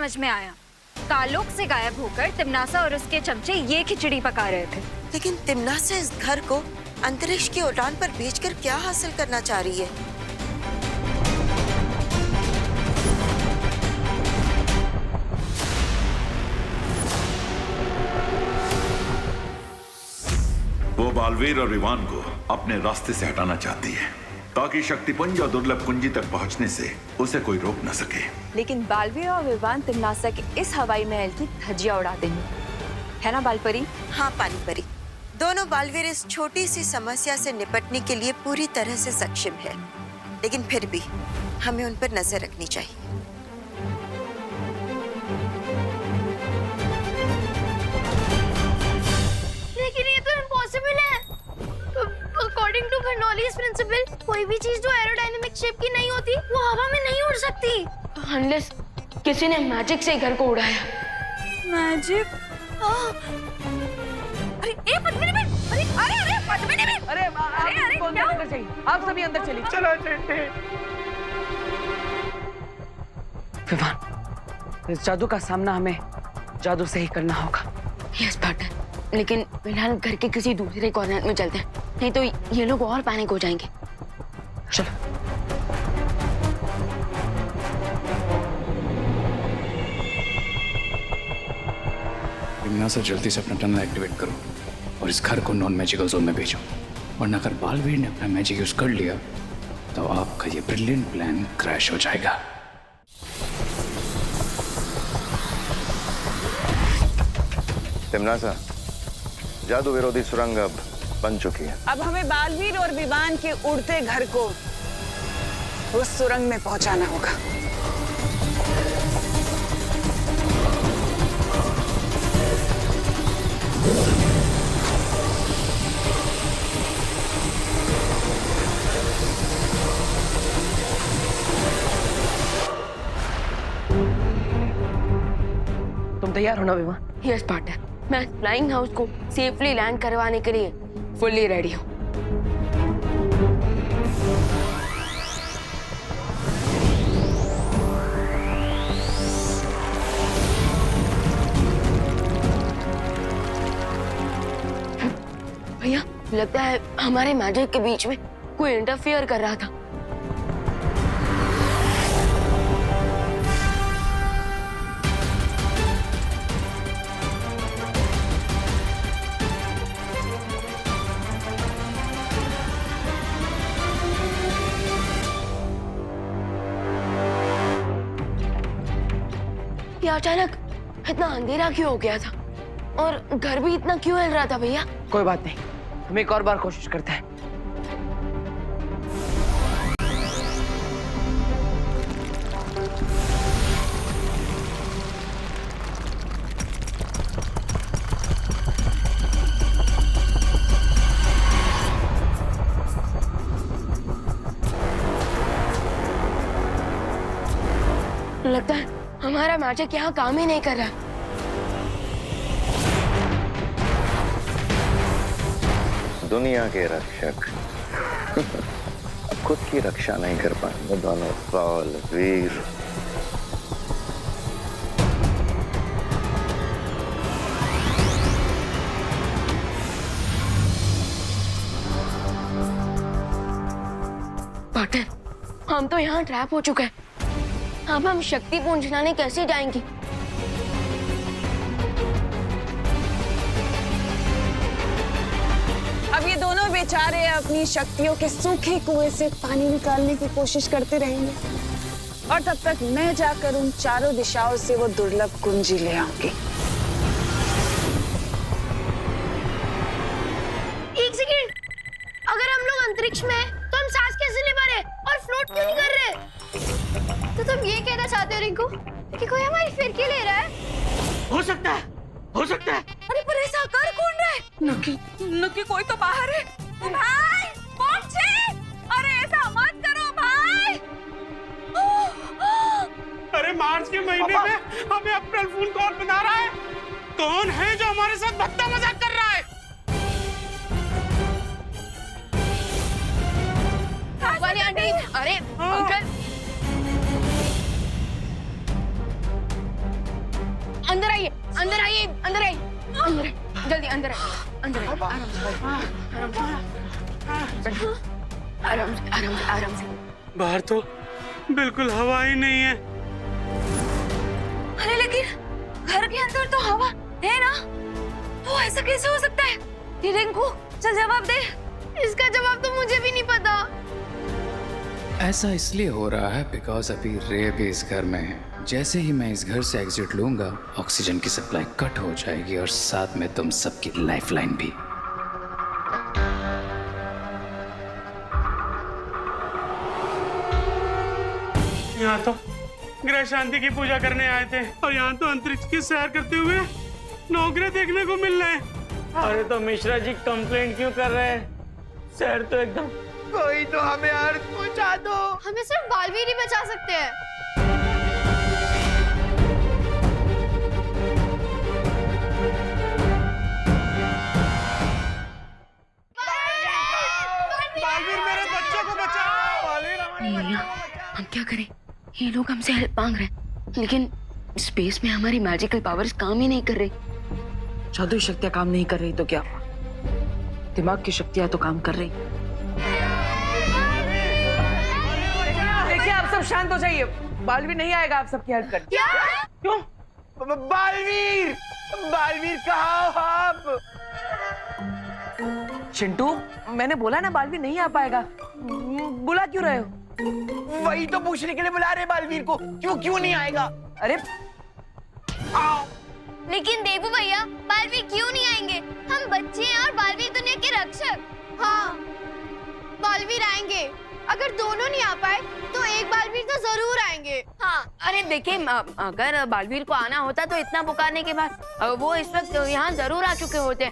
समझ में आया। ताल्लुक से गायब होकर तिमनासा और उसके चमचे ये खिचड़ी पका रहे थे। लेकिन तिमनासा इस घर को अंतरिक्ष की उड़ान पर भेजकर क्या हासिल करना चाह रही है? वो बालवीर और विवान को अपने रास्ते से हटाना चाहती है ताकि शक्तिपुंज और दुर्लभ कुंजी तक पहुंचने से उसे कोई रोक न सके। लेकिन बालवीर और विवान तिमनासा के इस हवाई महल की धज्जियां उड़ा देंगे, है ना बालपरी? हाँ पानी परी, दोनों बालवीर इस छोटी सी समस्या से निपटने के लिए पूरी तरह से सक्षम है, लेकिन फिर भी हमें उन पर नजर रखनी चाहिए। लेकिन ये तो इम्पॉसिबल है। अकॉर्डिंग टू बर्नौलीज प्रिंसिपल, कोई भी चीज जो एरोडायनेमिक शेप की नहीं होती वो हवा में नहीं उड़ सकती। अनलेस किसी ने मैजिक से घर को उड़ाया। मैजिक? अरे ए पद्मिनी बेन, अरे पद्मिनी बेन, अरे आपको अंदर अंदर चाहिए, आप सभी अंदर चलिए। चलो चलते। विवान, इस जादू का सामना हमें जादू से ही करना होगा। यस पार्टनर, लेकिन फिलहाल घर के किसी दूसरे कॉर्नर में चलते हैं, नहीं तो ये लोग और पैनिक हो जाएंगे। चलो। तिमनासा, जल्दी से अपना टनल एक्टिवेट करो और इस घर को नॉन मैजिकल जोन में भेजो, वरना अगर बालवीर ने अपना मैजिक यूज कर लिया तो आपका ये ब्रिलियंट प्लान क्रैश हो जाएगा। तिमनासा, जादू विरोधी सुरंग अब बन चुकी है। अब हमें बालवीर और विवान के उड़ते घर को उस सुरंग में पहुंचाना होगा। तुम तैयार हो ना विवान? यस पार्टनर, मैं फ्लाइंग हाउस को सेफली लैंड करवाने के लिए फुल्ली रेडी हूँ। भैया, लगता है हमारे मैजिक के बीच में कोई इंटरफियर कर रहा था। ये अचानक इतना अंधेरा क्यों हो गया था और घर भी इतना क्यों हिल रहा था भैया? कोई बात नहीं, हम एक और बार कोशिश करते हैं। लगता है हमारा मैजिक यहाँ काम ही नहीं कर रहा। दुनिया के रक्षक खुद की रक्षा नहीं कर पाएंगे दोनों बालवीर। पार्टनर, हम तो यहाँ ट्रैप हो चुके हैं। अब हम शक्तिपुंज लाने कैसे जाएंगे? अब ये दोनों बेचारे अपनी शक्तियों के सूखे कुएं से पानी निकालने की कोशिश करते रहेंगे और तब तक मैं जाकर उन चारों दिशाओं से वो दुर्लभ कुंजी ले आऊंगी। एक सेकंड, अगर हम लोग अंतरिक्ष में हैं, तो हम सांस कैसे ले पा रहे और फ्लोट क्यों नहीं कर रहे? तो तुम ये कहना चाहते हो रिंकू कि कोई हमारी फिरकी ले रहा है? हो सकता है, हो सकता है। अरे पर ऐसा कर कौन रहा है? नक्की कोई तो बाहर है। भाई पहुंचे, अरे ऐसा मत करो भाई। अरे मार्च के महीने में हमें अप्रैल फूल कौन बना रहा है? कौन है जो हमारे साथ भद्दा मजाक कर रहा है? वाली आंटी, अरे अंकल, अंदर आइए, अंदर आइए, आराम से, आराम से, आराम से। बाहर तो बिल्कुल हवा ही नहीं है। अरे लेकिन घर के अंदर तो हवा है ना, तो ऐसा कैसे हो सकता है? ये रिंकू चल जवाब दे। इसका जवाब तो मुझे भी नहीं पता। ऐसा इसलिए हो रहा है बिकॉज अभी रे भी इस घर में है। जैसे ही मैं इस घर से एग्जिट लूंगा, ऑक्सीजन की सप्लाई कट हो जाएगी और साथ में तुम सबकी लाइफलाइन भी। यहाँ तो ग्रह शांति की पूजा करने आए थे और यहाँ तो अंतरिक्ष की सैर करते हुए नौकरी देखने को मिल रहे हैं। अरे तो मिश्रा जी कंप्लेंट क्यों कर रहे हैं? सैर तो एकदम। कोई तो हमें अर्थ पहुंचा दो। हमें सिर्फ बालवीर ही बचा सकते हैं। बालवीर मेरे बच्चे को बचाओ। बालवीर हमारे बच्चे को बचाओ। हम क्या करें? ये लोग हमसे हेल्प मांग रहे हैं, लेकिन स्पेस में हमारी मैजिकल पावर्स काम ही नहीं कर रही। जादुई शक्तियां काम नहीं कर रही तो क्या? दिमाग की शक्तियां तो काम कर रही। देखिए आप सब शांत हो जाइए, बालवीर नहीं आएगा आप सबकी हेल्प करने। क्यों? बालवीर, बालवीर कहाँ हो आप? चिंटू, मैंने बोला ना बालवीर नहीं आ पाएगा। बुला क्यों रहे हो? वही तो पूछने के लिए बुला रहे बालवीर को, क्यों नहीं आएगा? अरे आओ। लेकिन देबू भैया, बालवीर क्यों नहीं आएंगे? हम बच्चे हैं और बालवीर दुनिया के रक्षक। हाँ, बालवीर आएंगे। अगर दोनों नहीं आ पाए तो एक बालवीर तो जरूर आएंगे। हाँ। अरे देखिए, अगर बालवीर को आना होता तो इतना पुकारने के बाद वो इस वक्त यहाँ जरूर आ चुके होते,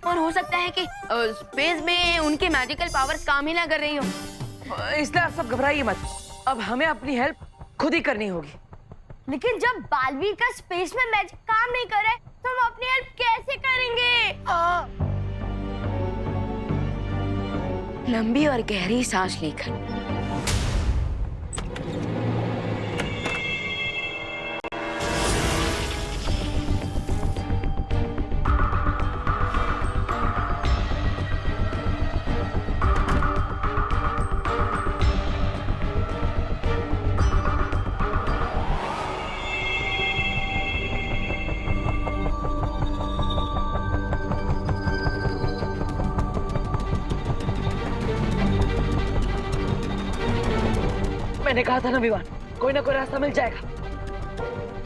और हो सकता है कि स्पेस में उनकी मैजिकल पावर्स काम ही ना कर रही हो। इसलिए आप सब घबराइए मत, अब हमें अपनी हेल्प खुद ही करनी होगी। लेकिन जब बालवीर का स्पेस में मैजिक काम नहीं कर रहा है तो हम अपनी हेल्प कैसे करेंगे? लंबी और गहरी सांस लेकर मैंने कहा था ना विवान, कोई ना कोई रास्ता मिल जाएगा।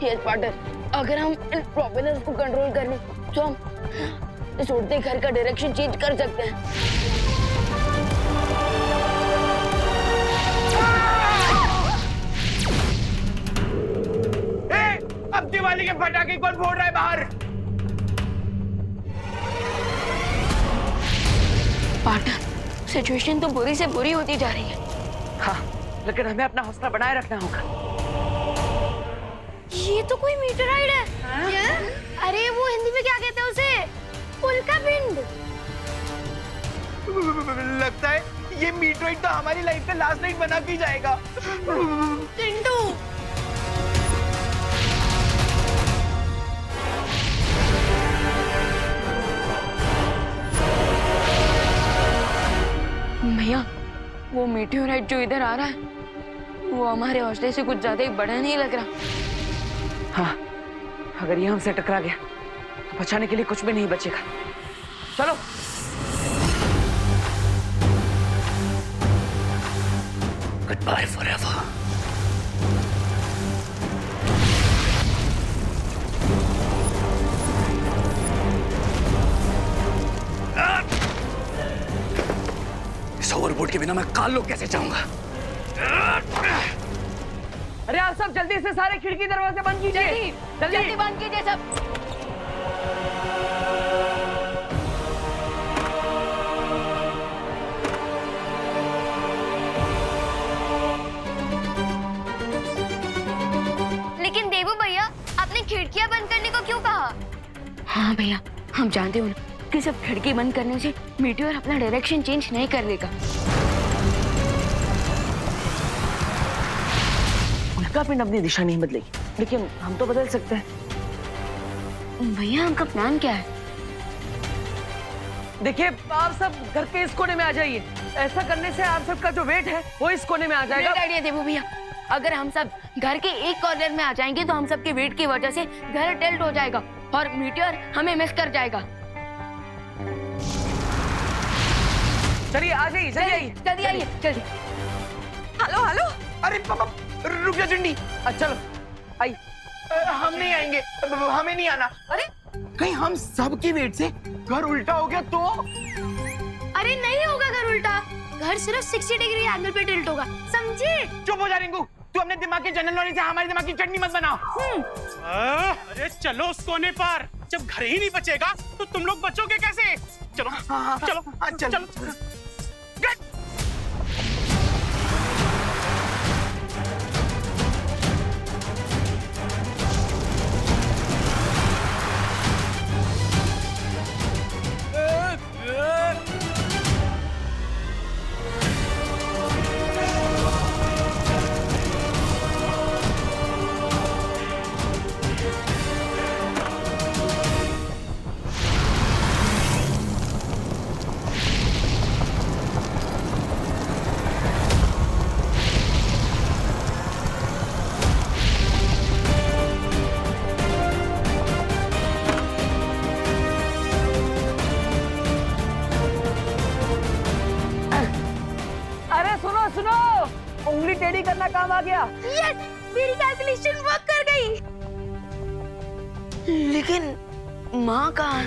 यस पार्टनर, अगर हम इन प्रोपेलर्स को कंट्रोल कर लें तो हम इस उड़ते घर का डायरेक्शन चेंज कर सकते हैं। अब दिवाली के पटाखे कौन फोड़ रहा है बाहर? पार्टनर, सिचुएशन तो बुरी से बुरी होती जा रही है। हाँ, लेकिन हमें अपना हौसला बनाए रखना होगा। ये तो कोई मीटराइड है। क्या? अरे वो हिंदी में क्या कहते हैं उसे? उल्का पिंड। लगता है ये मीटराइड तो हमारी लाइफ का लास्ट नाइट बना के जाएगा। चिंटू, भैया, वो मीटियोराइट जो इधर आ रहा है वो हमारे हौसले से कुछ ज्यादा ही बड़ा नहीं लग रहा। हाँ, अगर ये हमसे टकरा गया तो बचाने के लिए कुछ भी नहीं बचेगा। चलो। Goodbye forever. इस ओवरबोर्ड के बिना मैं काल लोग कैसे जाऊंगा? अरे आप सब जल्दी से सारे खिड़की दरवाजे बंद कीजिए। जल्दी बंद कीजिए सब। लेकिन देबू भैया, आपने खिड़कियां बंद करने को क्यों कहा? हाँ भैया, हम जानते हो ना कि सिर्फ खिड़की बंद करने से मीटियोर अपना डायरेक्शन चेंज नहीं कर लेगा। उल्का पिंड अपनी दिशा नहीं बदलेगी, लेकिन हम तो बदल सकते हैं। भैया, आपका प्लान क्या है? देखिए आप सब घर के इस कोने में आ जाइए। ऐसा करने से आप सबका जो वेट है वो इस कोने में आ जाएगा। ग्रेट आइडिया देवू भैया। अगर हम सब घर के एक कॉर्नर में आ जाएंगे तो हम सबके वेट की वजह से घर टिल्ट हो जाएगा और मीटियोर हमें मिस कर जाएगा। चलिए आ जाइए, चलिए आइए, जल्दी आइए, जल्दी। Hello hello. अरे पापा रुक जा चंडी। चलो आई। हम नहीं आएंगे, हमें नहीं आना। अरे कहीं हम सबकी वेट से घर उल्टा हो गया तो? अरे नहीं होगा घर उल्टा, घर सिर्फ 60 डिग्री एंगल पे टिल्ट होगा, समझे? चुप हो जा रिंकू, तू अपने दिमाग के जनरल नॉलेज से हमारे दिमाग की चटनी मत बनाओ। अरे चलो उस कोने पर, जब घर ही नहीं बचेगा तो तुम लोग बचोगे कैसे? चलो चलो चलो चलो। उंगली टेढ़ी करना काम आ गया। यस, मेरी कैलकुलेशन वर्क कर गई। लेकिन माँ कहाँ?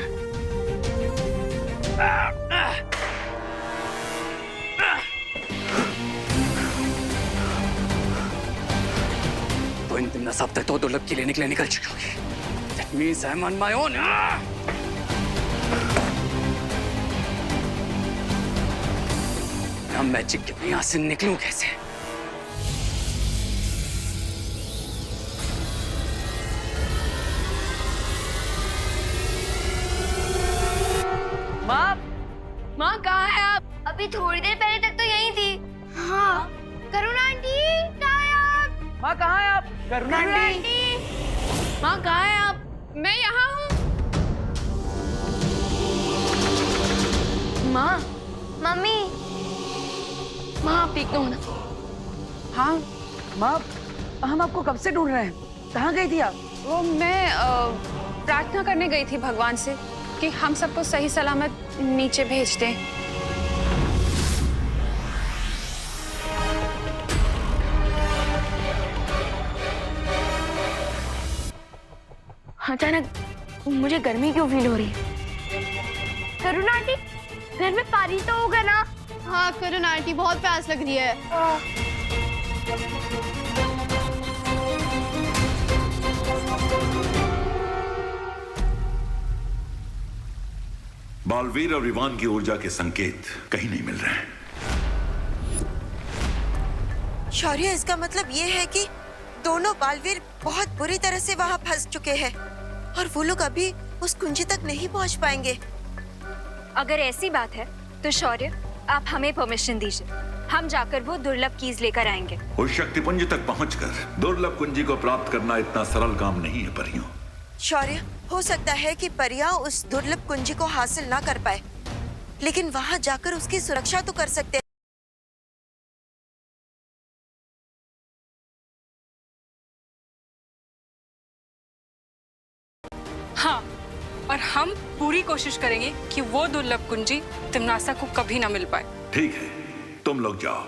तो इन दिन सब तक तो दुर्लभ के लिए निकल चुकी होगी। That means I'm on my own. अब मैजिक के यहाँ से निकलूं कैसे? माँ कहाँ है आप? अभी थोड़ी देर पहले तक तो यहीं थी। हाँ, करुणा आंटी कहाँ है आप? माँ कहाँ है आप? करुणा आंटी। माँ कहाँ है आप? मैं यहाँ हूँ। माँ, मम्मी। माँ आप ठीक तो हो ना? हाँ माँ, हम आपको कब से ढूंढ रहे हैं। कहाँ गई थी आप? वो मैं प्रार्थना करने गई थी भगवान से कि हम सबको सही सलामत नीचे भेज दें। अचानक मुझे गर्मी क्यों फील हो रही है? करुणा आंटी, घर में पानी तो होगा ना? हाँ करुणा आंटी, बहुत प्यास लग रही है। बालवीर और इवान की ऊर्जा के संकेत कहीं नहीं मिल रहे हैं। शौर्य, इसका मतलब ये है कि दोनों बालवीर बहुत बुरी तरह से वहाँ फंस चुके हैं और वो लोग अभी उस कुंजी तक नहीं पहुँच पाएंगे। अगर ऐसी बात है तो शौर्य, आप हमें परमिशन दीजिए, हम जाकर वो दुर्लभ कीज लेकर आएंगे। उस शक्तिपुंज तक पहुंचकर दुर्लभ कुंजी को प्राप्त करना इतना सरल काम नहीं है परियों। शौर्य, हो सकता है कि परियां उस दुर्लभ कुंजी को हासिल ना कर पाए, लेकिन वहां जाकर उसकी सुरक्षा तो कर सकते हैं। हाँ, और हम पूरी कोशिश करेंगे कि वो दुर्लभ कुंजी तिम्नासा को कभी ना मिल पाए। ठीक है, तुम लोग जाओ,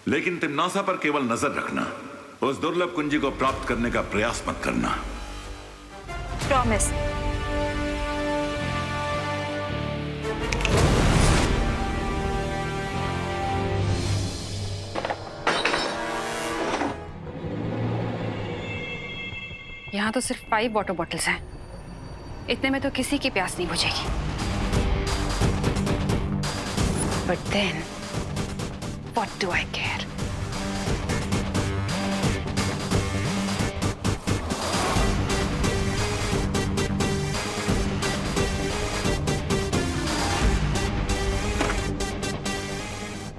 लेकिन तिम्नासा पर केवल नजर रखना। उस दुर्लभ कुंजी को प्राप्त करने का प्रयास मत करना। प्रॉमिस। यहाँ तो सिर्फ 5 वाटर बॉटल्स हैं। इतने में तो किसी की प्यास नहीं बुझेगी। But then, what do I care?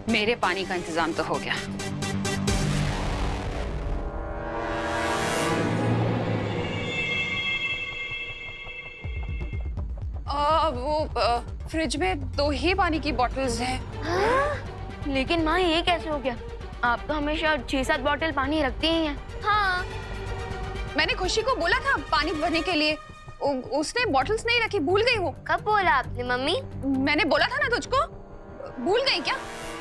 मेरे पानी का इंतजाम तो हो गया। वो फ्रिज में 2 ही पानी की बॉटल्स हैं। लेकिन माँ ये कैसे हो गया? आप तो हमेशा 6-7 बॉटल पानी रखती ही हैं। हाँ, मैंने खुशी को बोला था पानी भरने के लिए, उसने बॉटल्स नहीं रखी, भूल गई वो। कब बोला आपने मम्मी? मैंने बोला था ना तुझको, भूल गई क्या?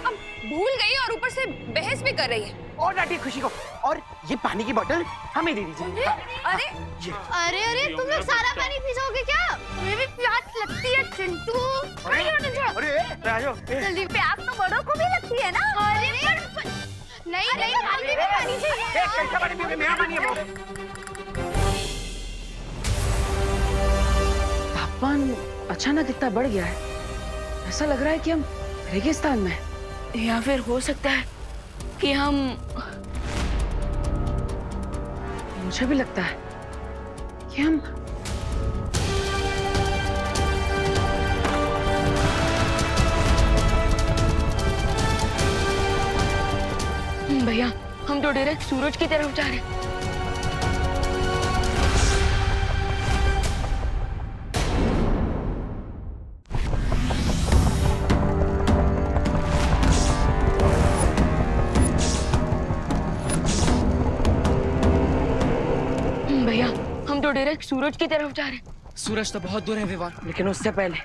अब भूल गई और ऊपर से बहस भी कर रही है। और डांटी खुशी को। और ये पानी की बोतल हमें दे दीजिए। अरे अरे अरे तुम लोग सारा पानी पी जाओगे क्या? तुम्हें भी प्यास लगती है चिंटू। जल्दी, प्यास तो बड़ों को भी लगती है ना। अरे नहीं नहीं पानी भी पानी चाहिए। कैसा पानी पियोगे? मेरा पानी है। तापमान अचानक इतना बढ़ गया है, ऐसा लग रहा है कि हम रेगिस्तान में हैं। या फिर हो सकता है कि हम, मुझे भी लगता है कि हम भैया हम तो डायरेक्ट सूरज की तरफ जा रहे हैं। भैया हम तो डायरेक्ट सूरज की तरफ जा रहे हैं। सूरज तो बहुत दूर है विवान, लेकिन उससे पहले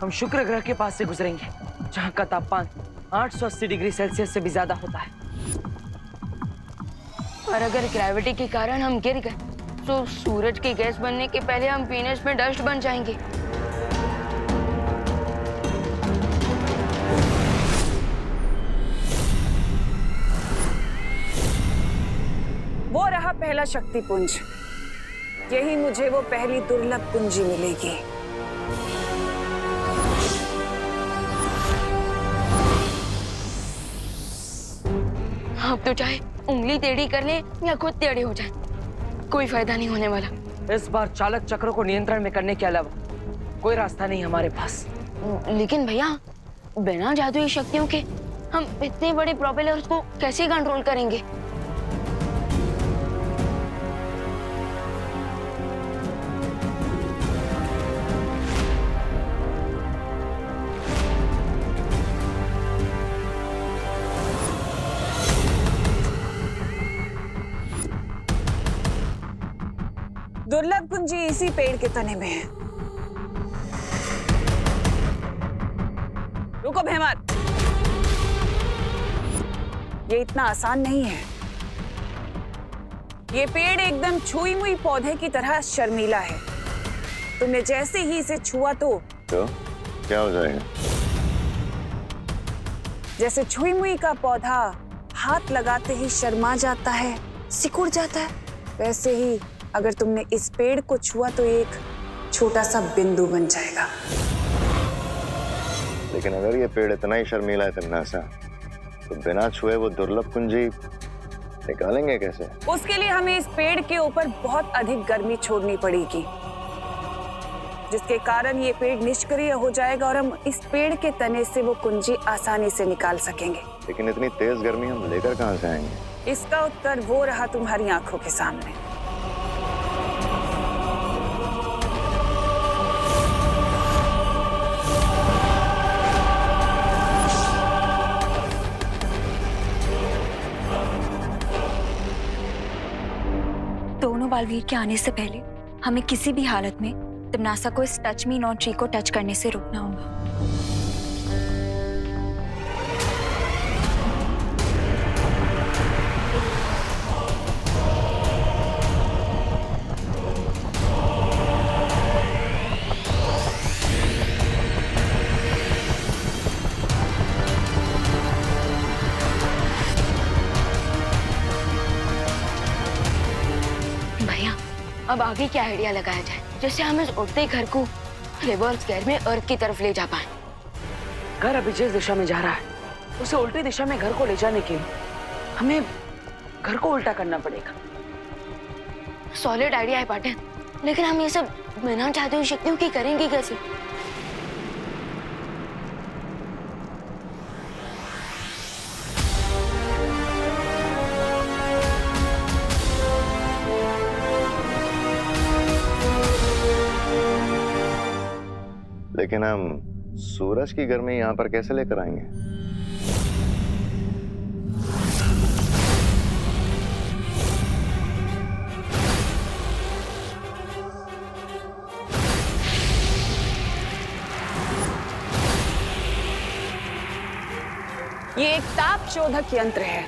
हम शुक्र ग्रह के पास से गुजरेंगे, जहाँ का तापमान 880 डिग्री सेल्सियस से भी ज्यादा होता है। और अगर ग्रेविटी के कारण हम गिर गए तो सूरज की गैस बनने के पहले हम वीनस में डस्ट बन जाएंगे। वो रहा पहला शक्ति पुंज। यही मुझे वो पहली दुर्लभ कुंजी मिलेगी। आप तो चाहे उंगली टेढ़ी कर ले या खुद टेढ़े हो जाए, कोई फायदा नहीं होने वाला। इस बार चालक चक्रों को नियंत्रण में करने के अलावा कोई रास्ता नहीं हमारे पास। लेकिन भैया बिना जादुई शक्तियों के हम इतने बड़े प्रोपेलर्स को कैसे कंट्रोल करेंगे? दुर्लभ कुंजी इसी पेड़ के तने में है। रुको भैमत, ये इतना आसान नहीं है। ये पेड़ एकदम छुई मुई पौधे की तरह शर्मीला है। तुमने जैसे ही इसे छुआ तो क्या हो जाएगा? जैसे छुई मुई का पौधा हाथ लगाते ही शर्मा जाता है, सिकुड़ जाता है, वैसे ही अगर तुमने इस पेड़ को छुआ तो एक छोटा सा बिंदु बन जाएगा। लेकिन अगर ये पेड़ इतना ही शर्मीला है तन्नासा, तो बिना छुए वो दुर्लभ कुंजी निकालेंगे कैसे? उसके लिए हमें इस पेड़ के ऊपर बहुत अधिक गर्मी छोड़नी पड़ेगी, जिसके कारण ये पेड़ निष्क्रिय हो जाएगा और हम इस पेड़ के तने से वो कुंजी आसानी से निकाल सकेंगे। लेकिन इतनी तेज गर्मी हम लेकर कहाँ से आएंगे? इसका उत्तर वो रहा तुम्हारी आंखों के सामने। दोनों बालवीर के आने से पहले हमें किसी भी हालत में तिम्नासा को इस टच मी नॉट ट्री को टच करने से रोकना होगा। अब आगे क्या आइडिया लगाया जाए जिससे हम इस उड़ते घर को रिवर्स गेयर में अर्थ की तरफ ले जा पाए? घर अभी जिस दिशा में जा रहा है उसे उल्टी दिशा में घर को ले जाने के लिए हमें घर को उल्टा करना पड़ेगा। सॉलिड आइडिया है पाटिल, लेकिन हम ये सब बिना जादुई शक्तियों की करेंगे कैसे? लेकिन हम सूरज की गर्मी यहाँ पर कैसे लेकर आएंगे? ये एक ताप शोधक यंत्र है।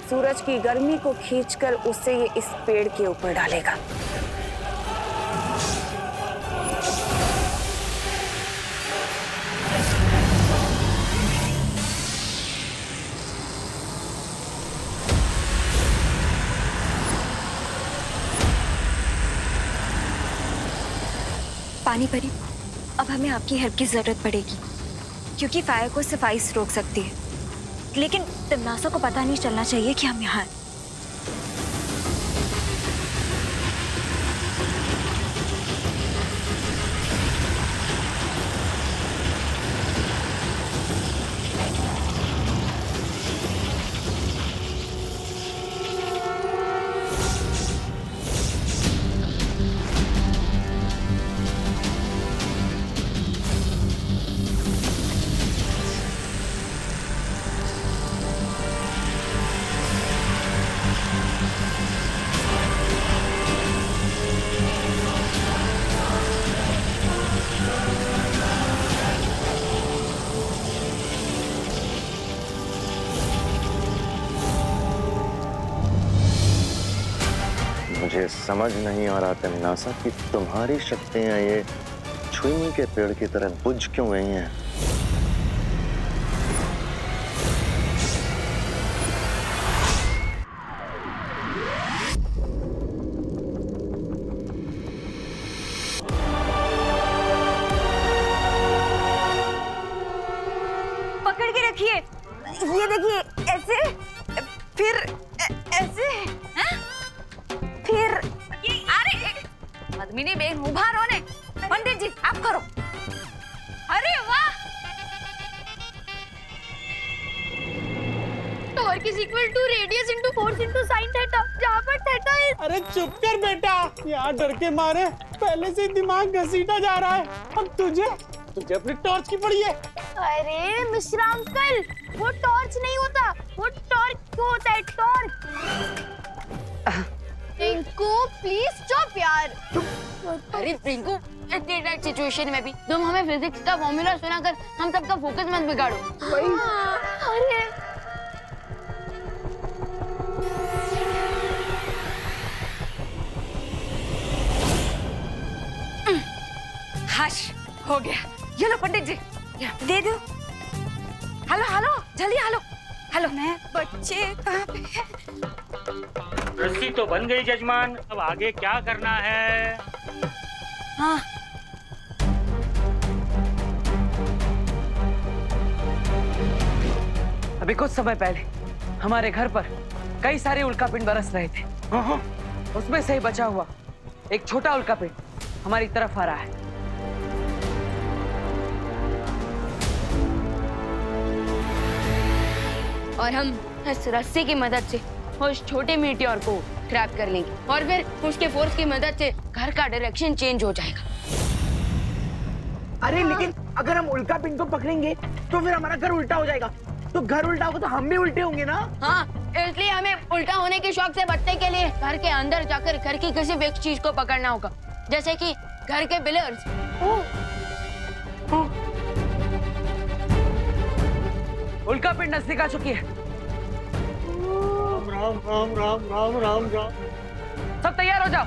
सूरज की गर्मी को खींचकर उसे ये इस पेड़ के ऊपर डालेगा। पानी परी, अब हमें आपकी हेल्प की जरूरत पड़ेगी क्योंकि फायर को सिर्फ आइस रोक सकती है, लेकिन तिमनासा को पता नहीं चलना चाहिए कि हम यहाँ हैं। मुझे समझ नहीं आ रहा तिमनासा कि तुम्हारी शक्तियां ये छुई के पेड़ की तरह बुझ क्यों गई हैं? पकड़ के रखिए, ये देखिए, ऐसे फिर ऐसे हैं? फिर ये अरे पद्मिनी बेन उभा रहो ने। पंडित जी आप करो। अरे वाह, torque is equal to radius into force into sine theta, जहां पर थीटा इज। अरे चुप कर बेटा, यहाँ डर के मारे पहले से दिमाग घसीटा जा रहा है। अब तुझे अपनी टॉर्च की पड़ी है। अरे मिश्रा अंकल, वो टॉर्च नहीं होता, वो टॉर्क होता है, टॉर्क। रिंकू प्लीज स्टॉप यार। अरे रिंकू, इतनी टाइट सिचुएशन में भी तुम हमें फिजिक्स का फॉर्मूला सुनाकर हम सबका फोकस मत बिगाड़ो। अरे हाश हो गया। ये लो पंडित जी, दे दो। हेलो हेलो, जल्दी हेलो हेलो। मैं बच्चे कहाँ पे हैं? रस्सी तो बन गई जजमान, अब आगे क्या करना है? हाँ अभी कुछ समय पहले हमारे घर पर कई सारे उल्कापिंड बरस रहे थे। उसमें से ही बचा हुआ एक छोटा उल्कापिंड हमारी तरफ आ रहा है। और हम इस रस्सी की मदद से उस छोटे मीटियोर को क्रैप कर लेंगे और फिर उसके फोर्स की मदद से घर का डायरेक्शन चेंज हो जाएगा। अरे लेकिन अगर हम उल्का पिंड को पकड़ेंगे तो फिर हमारा घर उल्टा हो जाएगा। तो घर उल्टा होगा तो हम भी उल्टे होंगे ना। हाँ, इसलिए हमें उल्टा होने के शौक से बचने के लिए घर के अंदर जाकर घर की किसी भी एक चीज को पकड़ना होगा, जैसे कि घर के पिलर्स। उल्कापिंड नजदीक आ चुकी है। राम राम राम राम राम राम। सब तैयार हो जाओ।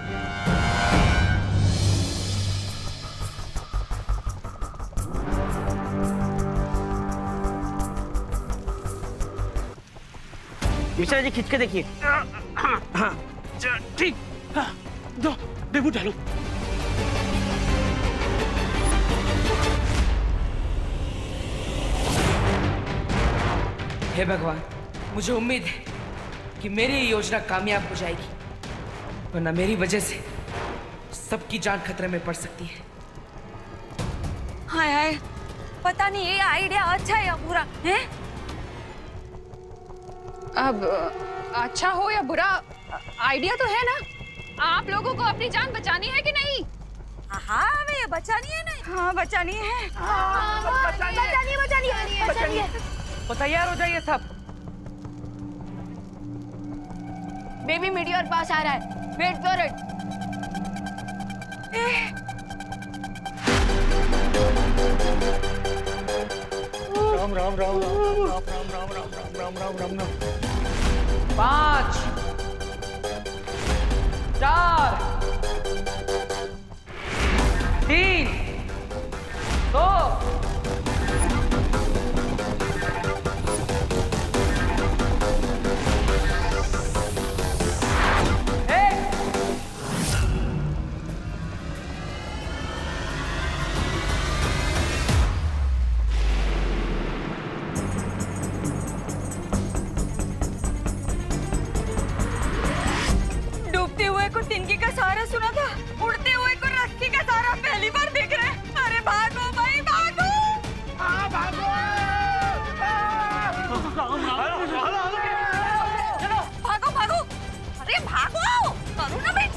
मिश्रा जी खींच के देखिए। हाँ ठीक, हाँ, दो बेबू डालो। हे भगवान, मुझे उम्मीद है कि मेरी ये योजना कामयाब हो जाएगी, वरना मेरी वजह से सबकी जान खतरे में पड़ सकती है। हाय हाय, पता नहीं ये आइडिया अच्छा है या बुरा है। अब अच्छा हो या बुरा, आइडिया तो है ना। आप लोगों को अपनी जान बचानी है कि नहीं? हाँ हमें ये बचानी है ना। हाँ बचानी है। बचानी है। तो तैयार हो जाइए सब। बेबी मीटियोर पास आ रहा है, wait for it. Ram Ram Ram Ram Ram Ram Ram Ram Ram Ram Ram Ram. 5 4 3 2 डूबते हुए को तिनके का सहारा सुना था, उड़ते हुए को रस्सी का सहारा पहली बार देख रहे हैं। अरे भागो भाई भागो। चलो भागो भागो। अरे भागो करो ना भाई।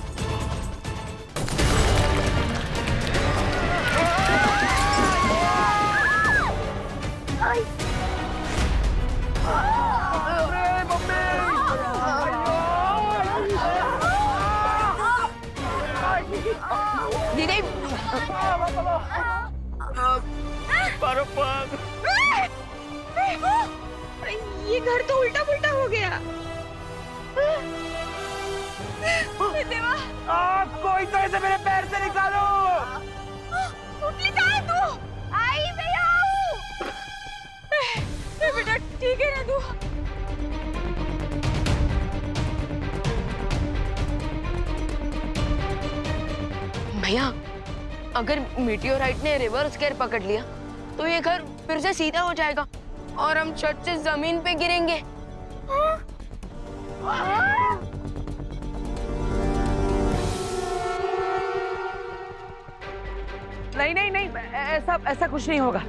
दीदी ये घर तो उल्टा पुल्टा हो गया। देवा कोई तो ऐसे मेरे पैर से निकालो। उठली कहाँ है तू? आई मैं आऊँ। बेटा ठीक है ना तू? भैया, अगर मीटियोराइट ने रिवर्स गियर पकड़ लिया तो ये घर फिर से सीधा हो जाएगा और हम छत से जमीन पे गिरेंगे। नहीं नहीं नहीं, ऐसा कुछ नहीं होगा।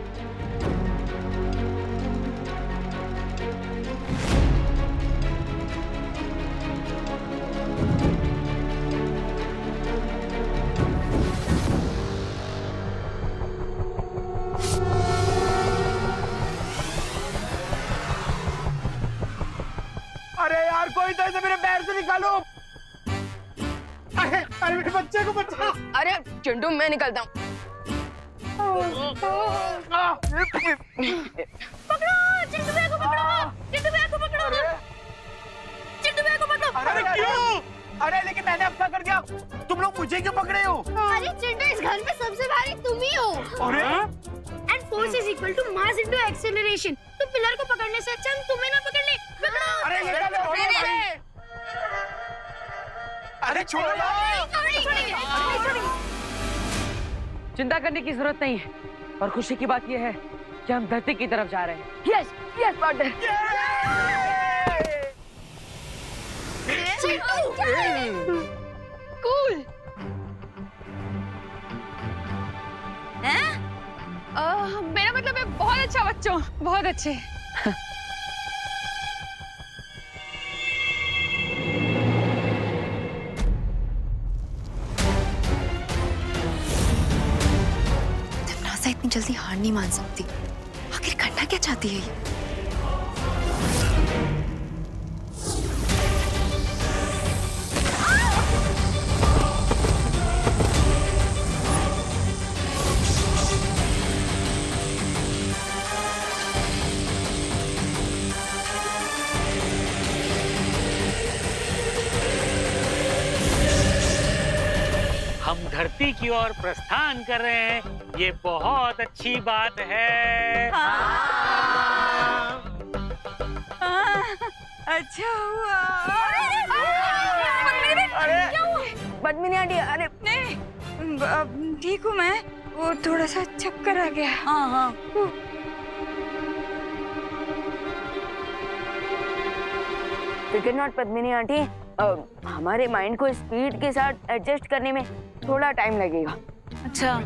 अरे यार कोई तो ऐसे मेरे पैर से निकालो। अरे मेरे बच्चे को बचा। अरे चिंटू मैं निकलता हूँ। पकड़ो चिंटू भैया को पकड़ो। चिंटू भैया को पकड़ो। चिंटू भैया को पकड़ो। अरे क्यों? अरे लेकिन मैंने अब क्या कर दिया? तुम लोग मुझे क्यों पकड़े हो? अरे चिंटू इस घर में सबसे भारी तुम ही हो। अरे and force is equal to mass into acceleration. तो पिलर को पकड़ने से अच्छा हम तुम्हें ना पकड़ ले। पकड़ो। अरे ये क्या हो रहा है? अरे छोड़ो ना। चिंता करने की जरूरत नहीं है और खुशी की बात यह है कि हम धरती की तरफ जा रहे हैं। Yes yes partner. कूल। मेरा मतलब है बहुत अच्छा बच्चों, बहुत अच्छे। नासा इतनी जल्दी हार नहीं मान सकती। आखिर करना क्या चाहती है ये? हम धरती की ओर प्रस्थान कर रहे हैं, ये बहुत अच्छी बात है। अच्छा हुआ। पद्मिनी आंटी, अरे नहीं ठीक हूँ मैं, वो थोड़ा सा चक्कर आ गया। हाँ हाँ। फिकर नॉट पद्मिनी आंटी, हमारे माइंड को स्पीड के साथ एडजस्ट करने में थोड़ा टाइम लगेगा। अच्छा